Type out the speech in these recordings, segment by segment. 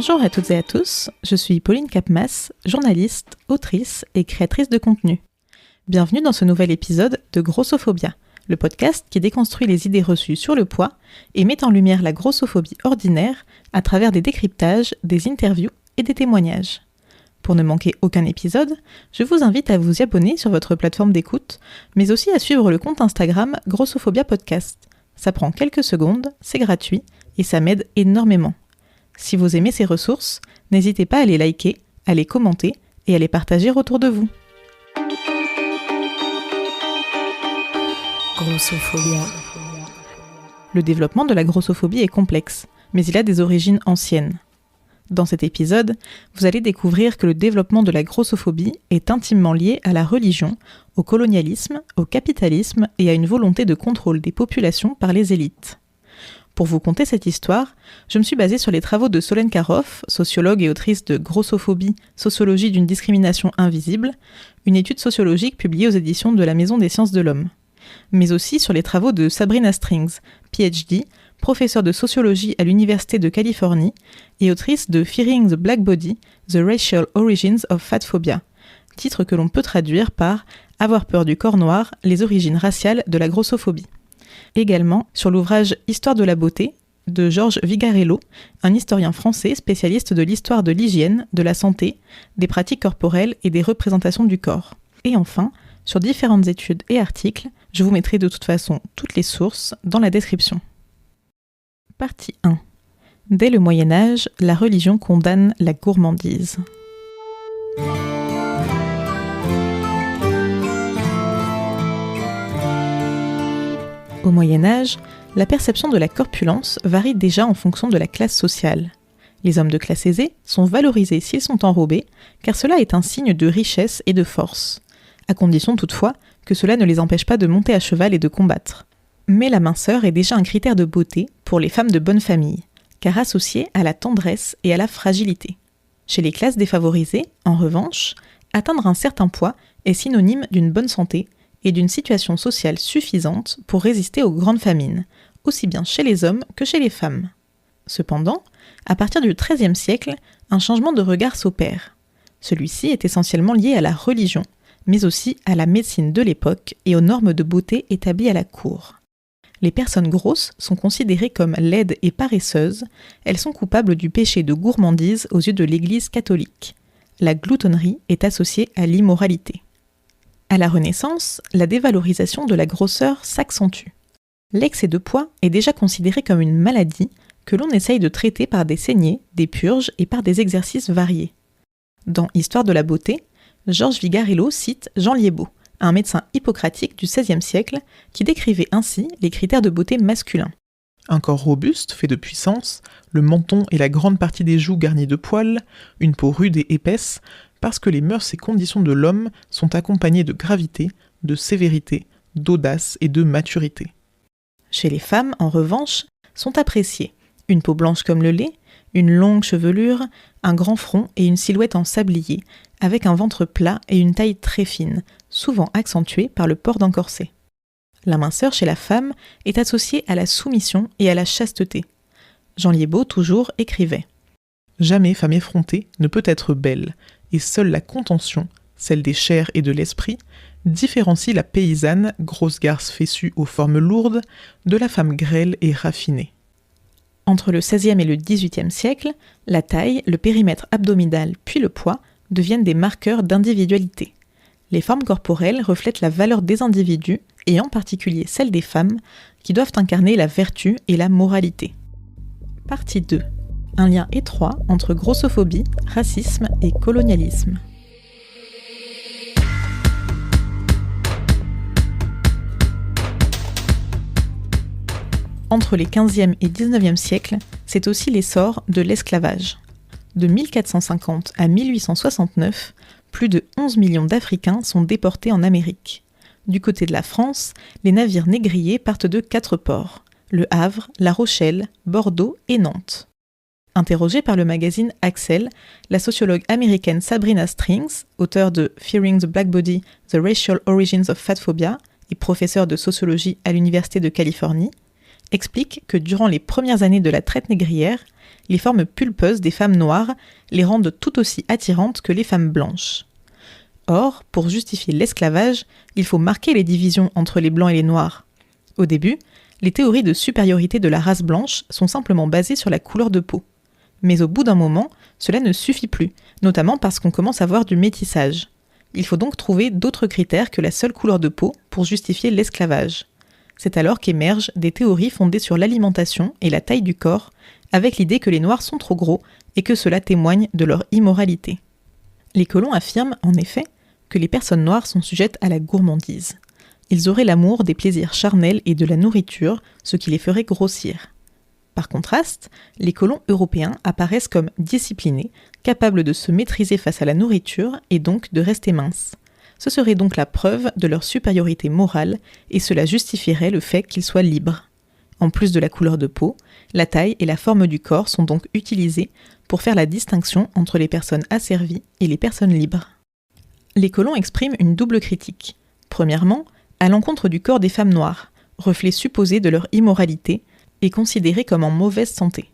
Bonjour à toutes et à tous, je suis Pauline Capmas, journaliste, autrice et créatrice de contenu. Bienvenue dans ce nouvel épisode de Grossophobia, le podcast qui déconstruit les idées reçues sur le poids et met en lumière la grossophobie ordinaire à travers des décryptages, des interviews et des témoignages. Pour ne manquer aucun épisode, je vous invite à vous y abonner sur votre plateforme d'écoute, mais aussi à suivre le compte Instagram Grossophobia Podcast. Ça prend quelques secondes, c'est gratuit et ça m'aide énormément. Si vous aimez ces ressources, n'hésitez pas à les liker, à les commenter et à les partager autour de vous. Grossophobia. Le développement de la grossophobie est complexe, mais il a des origines anciennes. Dans cet épisode, vous allez découvrir que le développement de la grossophobie est intimement lié à la religion, au colonialisme, au capitalisme et à une volonté de contrôle des populations par les élites. Pour vous conter cette histoire, je me suis basée sur les travaux de Solène Karoff, sociologue et autrice de Grossophobie, sociologie d'une discrimination invisible, une étude sociologique publiée aux éditions de la Maison des sciences de l'homme. Mais aussi sur les travaux de Sabrina Strings, PhD, professeure de sociologie à l'Université de Californie et autrice de Fearing the Black Body, The Racial Origins of Fat Phobia, titre que l'on peut traduire par « Avoir peur du corps noir, les origines raciales de la grossophobie ». Également sur l'ouvrage Histoire de la beauté de Georges Vigarello, un historien français spécialiste de l'histoire de l'hygiène, de la santé, des pratiques corporelles et des représentations du corps. Et enfin, sur différentes études et articles, je vous mettrai de toute façon toutes les sources dans la description. Partie 1. Dès le Moyen-Âge, la religion condamne la gourmandise. Au Moyen-Âge, la perception de la corpulence varie déjà en fonction de la classe sociale. Les hommes de classe aisée sont valorisés s'ils sont enrobés, car cela est un signe de richesse et de force, à condition toutefois que cela ne les empêche pas de monter à cheval et de combattre. Mais la minceur est déjà un critère de beauté pour les femmes de bonne famille, car associée à la tendresse et à la fragilité. Chez les classes défavorisées, en revanche, atteindre un certain poids est synonyme d'une bonne santé et d'une situation sociale suffisante pour résister aux grandes famines, aussi bien chez les hommes que chez les femmes. Cependant, à partir du XIIIe siècle, un changement de regard s'opère. Celui-ci est essentiellement lié à la religion, mais aussi à la médecine de l'époque et aux normes de beauté établies à la cour. Les personnes grosses sont considérées comme laides et paresseuses, elles sont coupables du péché de gourmandise aux yeux de l'Église catholique. La gloutonnerie est associée à l'immoralité. À la Renaissance, la dévalorisation de la grosseur s'accentue. L'excès de poids est déjà considéré comme une maladie que l'on essaye de traiter par des saignées, des purges et par des exercices variés. Dans Histoire de la beauté, Georges Vigarello cite Jean Liébaud, un médecin hippocratique du XVIe siècle qui décrivait ainsi les critères de beauté masculins. Un corps robuste, fait de puissance, le menton et la grande partie des joues garnis de poils, une peau rude et épaisse, parce que les mœurs et conditions de l'homme sont accompagnées de gravité, de sévérité, d'audace et de maturité. Chez les femmes, en revanche, sont appréciés une peau blanche comme le lait, une longue chevelure, un grand front et une silhouette en sablier, avec un ventre plat et une taille très fine, souvent accentuée par le port d'un corset. La minceur chez la femme est associée à la soumission et à la chasteté. Jean Liébaud, toujours, écrivait « Jamais femme effrontée ne peut être belle, et seule la contention, celle des chairs et de l'esprit, différencie la paysanne, grosse garce fessue aux formes lourdes, de la femme grêle et raffinée. » Entre le XVIe et le XVIIIe siècle, la taille, le périmètre abdominal puis le poids deviennent des marqueurs d'individualité. Les formes corporelles reflètent la valeur des individus, et en particulier celle des femmes, qui doivent incarner la vertu et la moralité. Partie 2. Un lien étroit entre grossophobie, racisme et colonialisme. Entre les 15e et 19e siècles, c'est aussi l'essor de l'esclavage. De 1450 à 1869, plus de 11 millions d'Africains sont déportés en Amérique. Du côté de la France, les navires négriers partent de 4 ports, Le Havre, La Rochelle, Bordeaux et Nantes. Interrogée par le magazine Axel, la sociologue américaine Sabrina Strings, auteure de Fearing the Black Body, The Racial Origins of Fat Phobia et professeure de sociologie à l'Université de Californie, explique que durant les premières années de la traite négrière, les formes pulpeuses des femmes noires les rendent tout aussi attirantes que les femmes blanches. Or, pour justifier l'esclavage, il faut marquer les divisions entre les blancs et les noirs. Au début, les théories de supériorité de la race blanche sont simplement basées sur la couleur de peau. Mais au bout d'un moment, cela ne suffit plus, notamment parce qu'on commence à voir du métissage. Il faut donc trouver d'autres critères que la seule couleur de peau pour justifier l'esclavage. C'est alors qu'émergent des théories fondées sur l'alimentation et la taille du corps, avec l'idée que les Noirs sont trop gros et que cela témoigne de leur immoralité. Les colons affirment, en effet, que les personnes noires sont sujettes à la gourmandise. Ils auraient l'amour des plaisirs charnels et de la nourriture, ce qui les ferait grossir. Par contraste, les colons européens apparaissent comme disciplinés, capables de se maîtriser face à la nourriture et donc de rester minces. Ce serait donc la preuve de leur supériorité morale et cela justifierait le fait qu'ils soient libres. En plus de la couleur de peau, la taille et la forme du corps sont donc utilisées pour faire la distinction entre les personnes asservies et les personnes libres. Les colons expriment une double critique. Premièrement, à l'encontre du corps des femmes noires, reflet supposé de leur immoralité et considéré comme en mauvaise santé.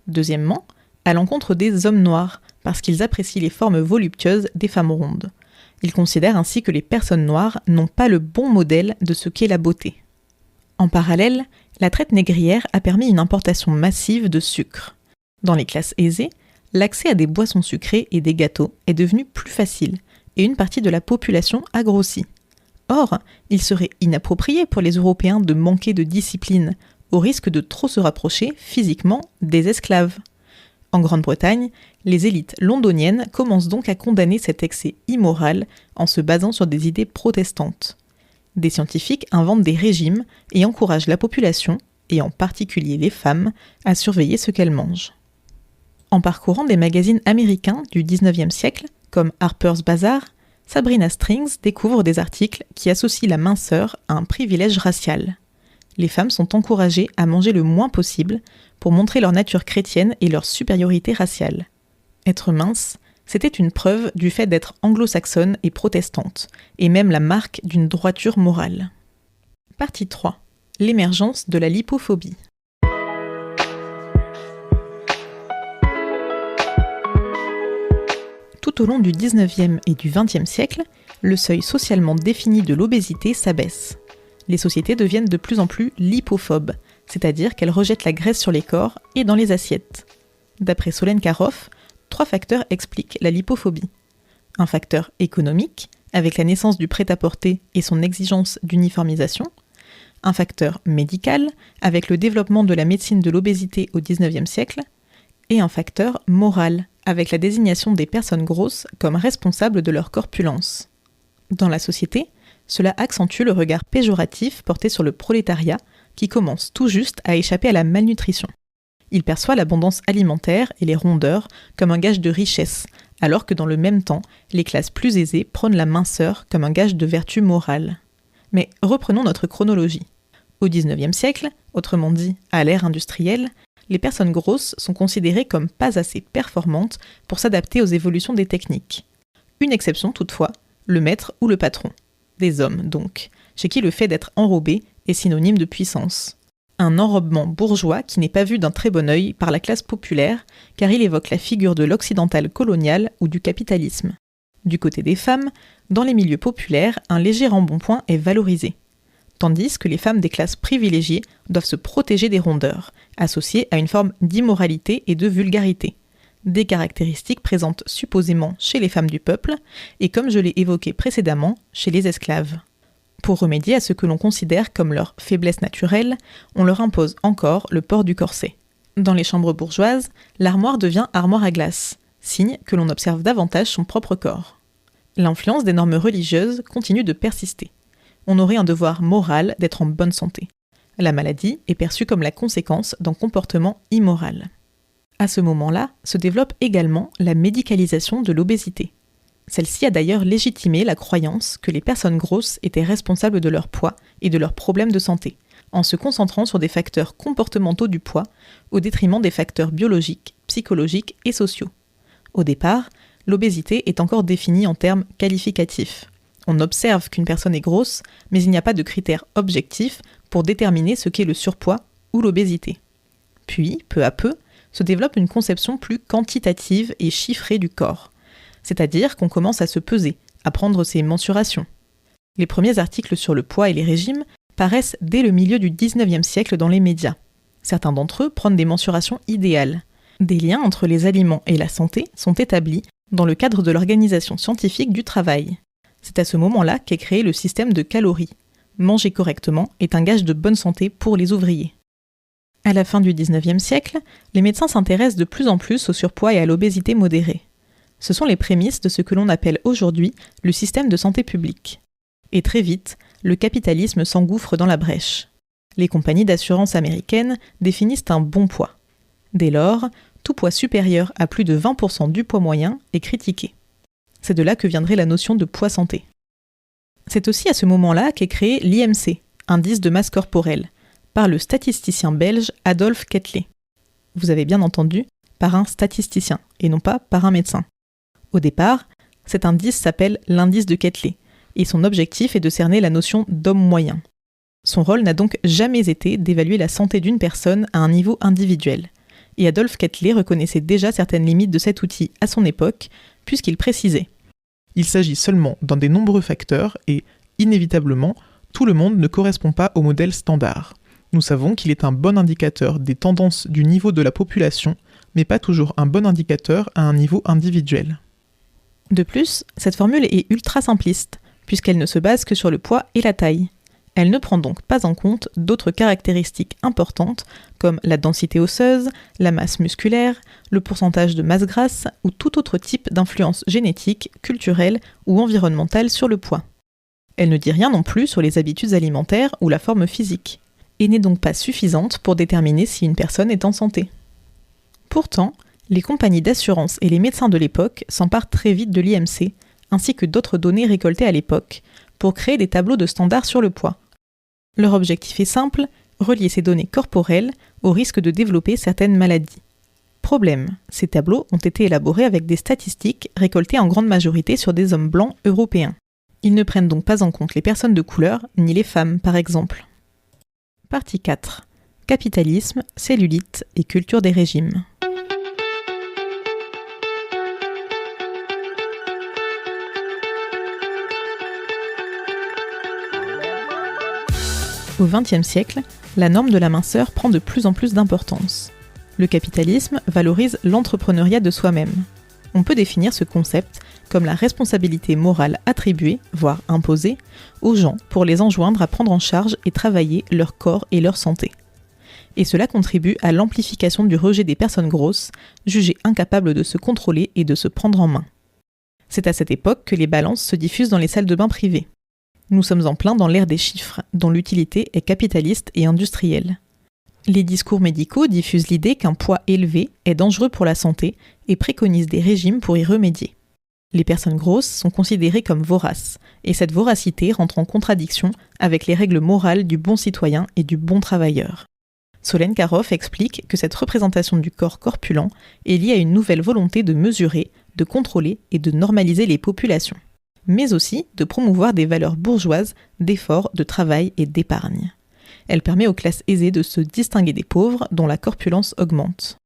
Deuxièmement, à l'encontre des hommes noirs, parce qu'ils apprécient les formes voluptueuses des femmes rondes. Ils considèrent ainsi que les personnes noires n'ont pas le bon modèle de ce qu'est la beauté. En parallèle, la traite négrière a permis une importation massive de sucre. Dans les classes aisées, l'accès à des boissons sucrées et des gâteaux est devenu plus facile, et une partie de la population a grossi. Or, il serait inapproprié pour les Européens de manquer de discipline, au risque de trop se rapprocher physiquement des esclaves. En Grande-Bretagne, les élites londoniennes commencent donc à condamner cet excès immoral en se basant sur des idées protestantes. Des scientifiques inventent des régimes et encouragent la population, et en particulier les femmes, à surveiller ce qu'elles mangent. En parcourant des magazines américains du XIXe siècle, comme Harper's Bazaar, Sabrina Strings découvre des articles qui associent la minceur à un privilège racial. Les femmes sont encouragées à manger le moins possible pour montrer leur nature chrétienne et leur supériorité raciale. Être mince, c'était une preuve du fait d'être anglo-saxonne et protestante, et même la marque d'une droiture morale. Partie 3. L'émergence de la lipophobie. Tout au long du XIXe et du XXe siècle, le seuil socialement défini de l'obésité s'abaisse. Les sociétés deviennent de plus en plus lipophobes, c'est-à-dire qu'elles rejettent la graisse sur les corps et dans les assiettes. D'après Solène Karoff, 3 facteurs expliquent la lipophobie. Un facteur économique, avec la naissance du prêt-à-porter et son exigence d'uniformisation. Un facteur médical, avec le développement de la médecine de l'obésité au XIXe siècle. Et un facteur moral, avec la désignation des personnes grosses comme responsables de leur corpulence. Dans la société, cela accentue le regard péjoratif porté sur le prolétariat qui commence tout juste à échapper à la malnutrition. Il perçoit l'abondance alimentaire et les rondeurs comme un gage de richesse, alors que dans le même temps, les classes plus aisées prônent la minceur comme un gage de vertu morale. Mais reprenons notre chronologie. Au XIXe siècle, autrement dit à l'ère industrielle, les personnes grosses sont considérées comme pas assez performantes pour s'adapter aux évolutions des techniques. Une exception toutefois, le maître ou le patron. Des hommes donc, chez qui le fait d'être enrobé est synonyme de puissance. Un enrobement bourgeois qui n'est pas vu d'un très bon œil par la classe populaire, car il évoque la figure de l'occidental colonial ou du capitalisme. Du côté des femmes, dans les milieux populaires, un léger embonpoint est valorisé, tandis que les femmes des classes privilégiées doivent se protéger des rondeurs, associées à une forme d'immoralité et de vulgarité, des caractéristiques présentes supposément chez les femmes du peuple, et comme je l'ai évoqué précédemment, chez les esclaves. Pour remédier à ce que l'on considère comme leur faiblesse naturelle, on leur impose encore le port du corset. Dans les chambres bourgeoises, l'armoire devient armoire à glace, signe que l'on observe davantage son propre corps. L'influence des normes religieuses continue de persister. On aurait un devoir moral d'être en bonne santé. La maladie est perçue comme la conséquence d'un comportement immoral. À ce moment-là, se développe également la médicalisation de l'obésité. Celle-ci a d'ailleurs légitimé la croyance que les personnes grosses étaient responsables de leur poids et de leurs problèmes de santé, en se concentrant sur des facteurs comportementaux du poids, au détriment des facteurs biologiques, psychologiques et sociaux. Au départ, l'obésité est encore définie en termes qualificatifs. On observe qu'une personne est grosse, mais il n'y a pas de critères objectifs pour déterminer ce qu'est le surpoids ou l'obésité. Puis, peu à peu, se développe une conception plus quantitative et chiffrée du corps. C'est-à-dire qu'on commence à se peser, à prendre ses mensurations. Les premiers articles sur le poids et les régimes paraissent dès le milieu du 19e siècle dans les médias. Certains d'entre eux prennent des mensurations idéales. Des liens entre les aliments et la santé sont établis dans le cadre de l'organisation scientifique du travail. C'est à ce moment-là qu'est créé le système de calories. Manger correctement est un gage de bonne santé pour les ouvriers. À la fin du 19e siècle, les médecins s'intéressent de plus en plus au surpoids et à l'obésité modérée. Ce sont les prémices de ce que l'on appelle aujourd'hui le système de santé publique. Et très vite, le capitalisme s'engouffre dans la brèche. Les compagnies d'assurance américaines définissent un bon poids. Dès lors, tout poids supérieur à plus de 20% du poids moyen est critiqué. C'est de là que viendrait la notion de poids santé. C'est aussi à ce moment-là qu'est créé l'IMC, indice de masse corporelle, par le statisticien belge Adolphe Quetelet. Vous avez bien entendu, par un statisticien, et non pas par un médecin. Au départ, cet indice s'appelle l'indice de Quetelet, et son objectif est de cerner la notion d'homme moyen. Son rôle n'a donc jamais été d'évaluer la santé d'une personne à un niveau individuel. Et Adolphe Quetelet reconnaissait déjà certaines limites de cet outil à son époque, puisqu'il précisait : Il s'agit seulement d'un des nombreux facteurs et, inévitablement, tout le monde ne correspond pas au modèle standard. Nous savons qu'il est un bon indicateur des tendances du niveau de la population, mais pas toujours un bon indicateur à un niveau individuel. De plus, cette formule est ultra simpliste, puisqu'elle ne se base que sur le poids et la taille. Elle ne prend donc pas en compte d'autres caractéristiques importantes comme la densité osseuse, la masse musculaire, le pourcentage de masse grasse ou tout autre type d'influence génétique, culturelle ou environnementale sur le poids. Elle ne dit rien non plus sur les habitudes alimentaires ou la forme physique, et n'est donc pas suffisante pour déterminer si une personne est en santé. Pourtant, les compagnies d'assurance et les médecins de l'époque s'emparent très vite de l'IMC, ainsi que d'autres données récoltées à l'époque, pour créer des tableaux de standards sur le poids. Leur objectif est simple, relier ces données corporelles au risque de développer certaines maladies. Problème, ces tableaux ont été élaborés avec des statistiques récoltées en grande majorité sur des hommes blancs européens. Ils ne prennent donc pas en compte les personnes de couleur, ni les femmes par exemple. Partie 4. Capitalisme, cellulite et culture des régimes. Au XXe siècle, la norme de la minceur prend de plus en plus d'importance. Le capitalisme valorise l'entrepreneuriat de soi-même. On peut définir ce concept comme la responsabilité morale attribuée, voire imposée, aux gens pour les enjoindre à prendre en charge et travailler leur corps et leur santé. Et cela contribue à l'amplification du rejet des personnes grosses, jugées incapables de se contrôler et de se prendre en main. C'est à cette époque que les balances se diffusent dans les salles de bain privées. Nous sommes en plein dans l'ère des chiffres, dont l'utilité est capitaliste et industrielle. Les discours médicaux diffusent l'idée qu'un poids élevé est dangereux pour la santé et préconisent des régimes pour y remédier. Les personnes grosses sont considérées comme voraces, et cette voracité rentre en contradiction avec les règles morales du bon citoyen et du bon travailleur. Solène Karoff explique que cette représentation du corps corpulent est liée à une nouvelle volonté de mesurer, de contrôler et de normaliser les populations, mais aussi de promouvoir des valeurs bourgeoises d'effort, de travail et d'épargne. Elle permet aux classes aisées de se distinguer des pauvres dont la corpulence augmente.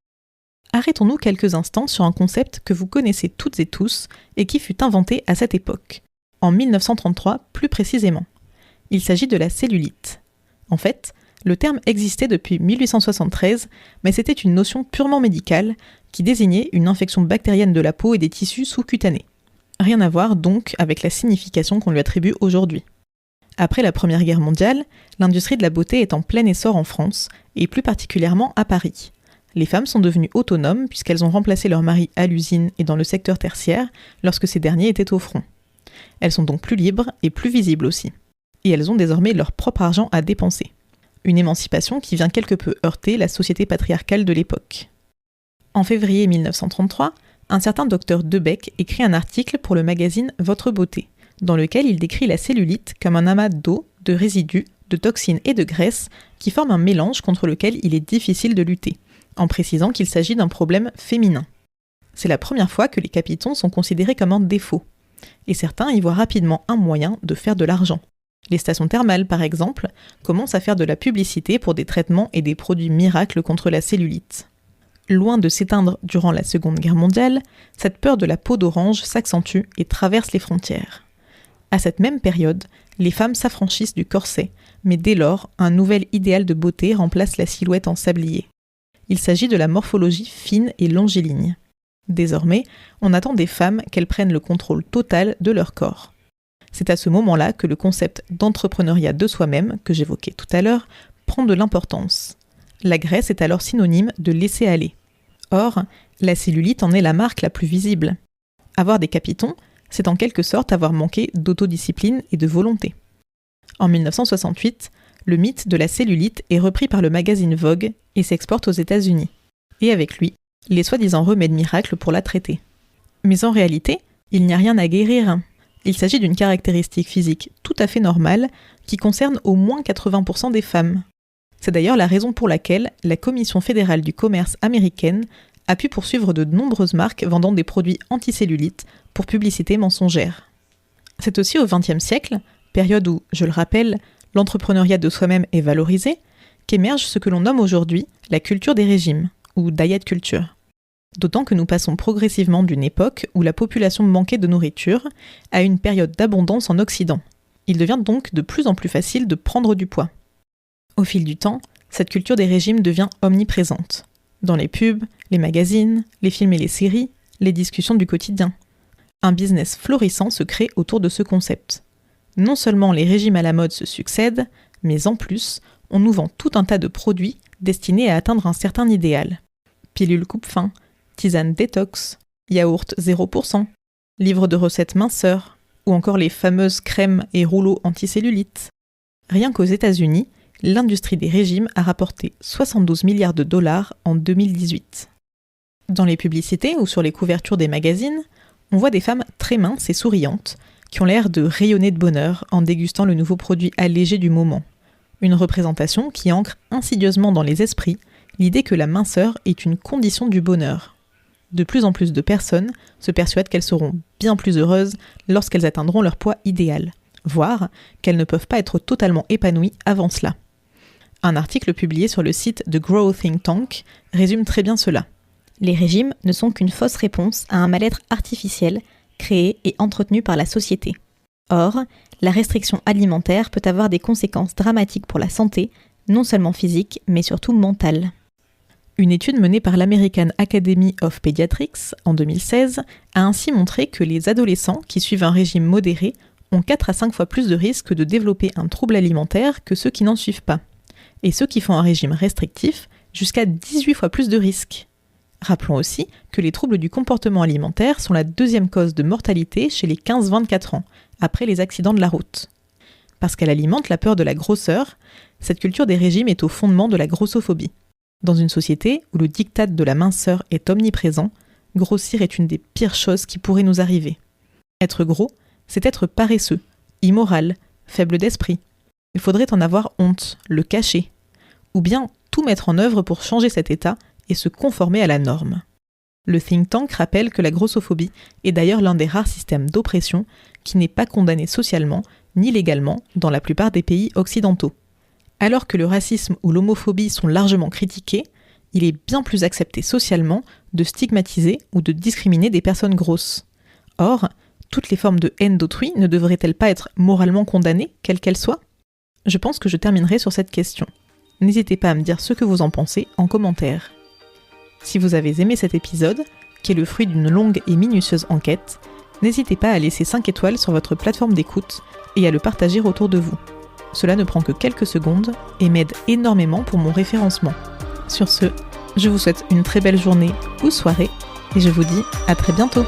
Arrêtons-nous quelques instants sur un concept que vous connaissez toutes et tous et qui fut inventé à cette époque, en 1933 plus précisément. Il s'agit de la cellulite. En fait, le terme existait depuis 1873, mais c'était une notion purement médicale qui désignait une infection bactérienne de la peau et des tissus sous-cutanés. Rien à voir donc avec la signification qu'on lui attribue aujourd'hui. Après la Première Guerre mondiale, l'industrie de la beauté est en plein essor en France, et plus particulièrement à Paris. Les femmes sont devenues autonomes puisqu'elles ont remplacé leurs maris à l'usine et dans le secteur tertiaire lorsque ces derniers étaient au front. Elles sont donc plus libres et plus visibles aussi. Et elles ont désormais leur propre argent à dépenser. Une émancipation qui vient quelque peu heurter la société patriarcale de l'époque. En février 1933, un certain docteur Debec écrit un article pour le magazine Votre Beauté, dans lequel il décrit la cellulite comme un amas d'eau, de résidus, de toxines et de graisses qui forment un mélange contre lequel il est difficile de lutter, en précisant qu'il s'agit d'un problème féminin. C'est la première fois que les capitons sont considérés comme un défaut, et certains y voient rapidement un moyen de faire de l'argent. Les stations thermales, par exemple, commencent à faire de la publicité pour des traitements et des produits miracles contre la cellulite. Loin de s'éteindre durant la Seconde Guerre mondiale, cette peur de la peau d'orange s'accentue et traverse les frontières. À cette même période, les femmes s'affranchissent du corset, mais dès lors, un nouvel idéal de beauté remplace la silhouette en sablier. Il s'agit de la morphologie fine et longiligne. Désormais, on attend des femmes qu'elles prennent le contrôle total de leur corps. C'est à ce moment-là que le concept d'entrepreneuriat de soi-même, que j'évoquais tout à l'heure, prend de l'importance. La graisse est alors synonyme de laisser aller. Or, la cellulite en est la marque la plus visible. Avoir des capitons, c'est en quelque sorte avoir manqué d'autodiscipline et de volonté. En 1968, le mythe de la cellulite est repris par le magazine Vogue et s'exporte aux États-Unis. Et avec lui, les soi-disant remèdes miracles pour la traiter. Mais en réalité, il n'y a rien à guérir. Il s'agit d'une caractéristique physique tout à fait normale qui concerne au moins 80% des femmes. C'est d'ailleurs la raison pour laquelle la Commission fédérale du commerce américaine a pu poursuivre de nombreuses marques vendant des produits anticellulite pour publicité mensongère. C'est aussi au XXe siècle, période où, je le rappelle, l'entrepreneuriat de soi-même est valorisé, qu'émerge ce que l'on nomme aujourd'hui la culture des régimes, ou diet culture. D'autant que nous passons progressivement d'une époque où la population manquait de nourriture à une période d'abondance en Occident. Il devient donc de plus en plus facile de prendre du poids. Au fil du temps, cette culture des régimes devient omniprésente. Dans les pubs, les magazines, les films et les séries, les discussions du quotidien. Un business florissant se crée autour de ce concept. Non seulement les régimes à la mode se succèdent, mais en plus, on nous vend tout un tas de produits destinés à atteindre un certain idéal. Pilules coupe-faim, tisane détox, yaourt 0%, livres de recettes minceurs, ou encore les fameuses crèmes et rouleaux anticellulite. Rien qu'aux États-Unis, l'industrie des régimes a rapporté 72 milliards de dollars en 2018. Dans les publicités ou sur les couvertures des magazines, on voit des femmes très minces et souriantes qui ont l'air de rayonner de bonheur en dégustant le nouveau produit allégé du moment. Une représentation qui ancre insidieusement dans les esprits l'idée que la minceur est une condition du bonheur. De plus en plus de personnes se persuadent qu'elles seront bien plus heureuses lorsqu'elles atteindront leur poids idéal, voire qu'elles ne peuvent pas être totalement épanouies avant cela. Un article publié sur le site The Grow Think Tank résume très bien cela. Les régimes ne sont qu'une fausse réponse à un mal-être artificiel créé et entretenu par la société. Or, la restriction alimentaire peut avoir des conséquences dramatiques pour la santé, non seulement physique, mais surtout mentale. Une étude menée par l'American Academy of Pediatrics en 2016 a ainsi montré que les adolescents qui suivent un régime modéré ont 4 à 5 fois plus de risques de développer un trouble alimentaire que ceux qui n'en suivent pas. Et ceux qui font un régime restrictif, jusqu'à 18 fois plus de risques. Rappelons aussi que les troubles du comportement alimentaire sont la 2e cause de mortalité chez les 15-24 ans, après les accidents de la route. Parce qu'elle alimente la peur de la grosseur, cette culture des régimes est au fondement de la grossophobie. Dans une société où le diktat de la minceur est omniprésent, grossir est une des pires choses qui pourraient nous arriver. Être gros, c'est être paresseux, immoral, faible d'esprit. Il faudrait en avoir honte, le cacher, ou bien tout mettre en œuvre pour changer cet état et se conformer à la norme. Le think tank rappelle que la grossophobie est d'ailleurs l'un des rares systèmes d'oppression qui n'est pas condamné socialement ni légalement dans la plupart des pays occidentaux. Alors que le racisme ou l'homophobie sont largement critiqués, il est bien plus accepté socialement de stigmatiser ou de discriminer des personnes grosses. Or, toutes les formes de haine d'autrui ne devraient-elles pas être moralement condamnées, quelles qu'elles soient ? Je pense que je terminerai sur cette question. N'hésitez pas à me dire ce que vous en pensez en commentaire. Si vous avez aimé cet épisode, qui est le fruit d'une longue et minutieuse enquête, n'hésitez pas à laisser 5 étoiles sur votre plateforme d'écoute et à le partager autour de vous. Cela ne prend que quelques secondes et m'aide énormément pour mon référencement. Sur ce, je vous souhaite une très belle journée ou soirée et je vous dis à très bientôt.